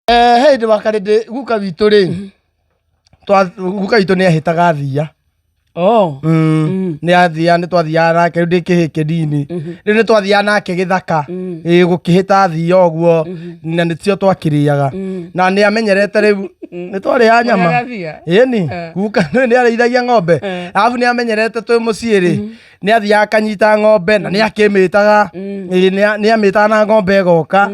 Hey ndiwakarinde guka witu ri. Guka witu ni ahitaga thia. Ni athia ni twathia nake ndi kihike dini. Ni twathia nake githaka. Gukihita thia oguo na nicio twakiriaga. Na ni amenyerete riu ni twari ya nyama. Ni guka ni areithagia ng'ombe. Alafu ni amenyerete twi mucii ri. Ni athia akanyita ng'ombe na ni akimitaga. Ni amitaga na ng'ombe goka.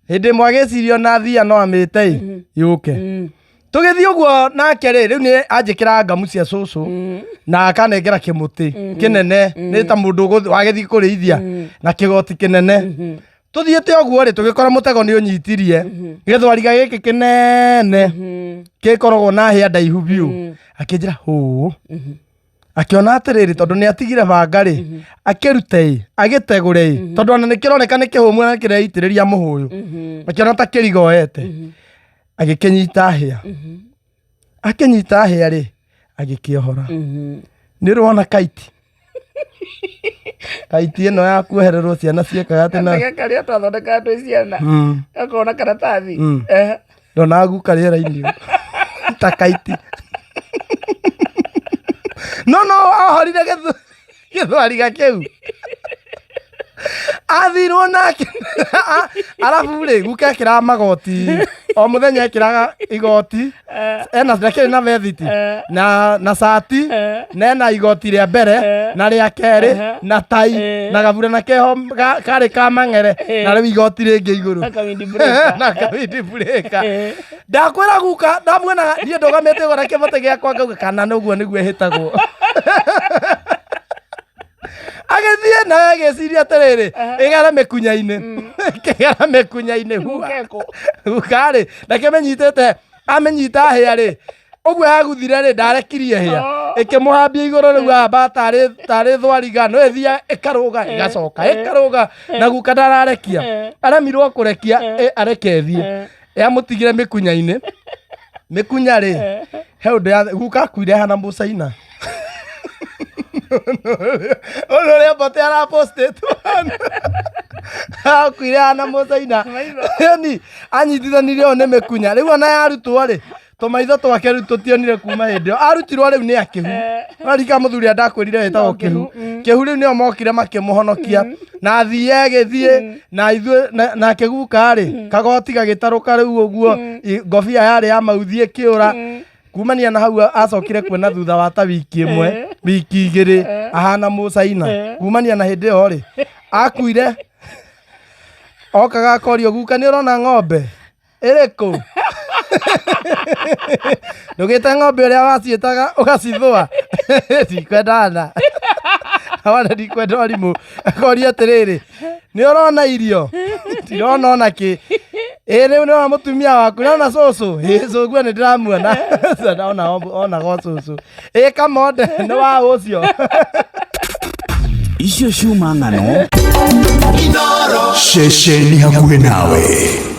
Hindi mwagicirio na thia no amite yuke. Tugithii uguo nake ri riu ni anjikira ngamu cia cucu na akanengera kimuti kinene ni ta mundu wagithii kurithia na kigoti kinene. Tuthiite uguo ri tugikora mutego ni unyitirie githwariga giki kinene gikoragwo na hia ndaihu biu akinjira hu akiona atiriri tondu ni atigire banga ri akirute agitegure tondu ona ni kironeka ni kihumu na kireitiriria muhuyu akiona ta kirigoete agikinyita hia akinyita hia ri agikiohora ni ruona kaiti kaiti ino ya kuhererwo ciana ciekaga tena gakaria twathondeka twi ciana akona karatathi ndona guka riera-ini ta kaiti no ahorire githwariga kiu athirwo nake alafu ri guka ekiraga magoti o muthenya ekiraga igoti ena ndakiri na vethiti na sati na ena igoti ria mbere na ria keri na tai na gabura na keho kari ka mang'ere na riu igoti ringi iguru na kawindi bureka ndakwira guka ndamuona nie ndogamite gora kibote giakwa ngauga kana nuguo niguo hitagwo agithie na agiciria atiriri igara mikunya-ini kigara mikunya-ini gukari ndakimenyitete amenyita hia ri uguo yaguthire ri ndarekirie hia ikimuhambia iguru riu amba tari thwariga no ithia ikaruga igacoka ikaruga na guka ndararekia aramirwo kurekia arekethie yamutigire mikunya-ini mikunya ri heundo ya guka kuire hana mucaina ono ria bote ara posted akuire ana mucaina ni anyitithanirie one mekunya riu ona yarutwo ri tumaitho twake riu tutionire kuma hindi arutirwo riu ni akihu arika muthuri ndakwirire wetagwo kihu kihu riu nio mokire makimuhonokia na thie githie na ithu na kiguka ri kagoti gagitaruka riu uguo ngobia yari ya mauthie kiura kumania na hau acokire kwena thutha wa ta wiki imwe wiki igiri ahana mucaina kumania na hindi yo ri akuire okaga akorio guka ni urona ng'ombe iriku ndugite ng'ombe uria wacietaga ugacithwa ndikwendana awana ndikwenda orimu akoria atiriri ni urona irio ndirona ona ki riu ni mutumia waku nona cucu cuguo ni ndiramuona ona go cucu Kamonde ni wa ucio icio ciuma ng'ano ceceni hakuhĩ nawe.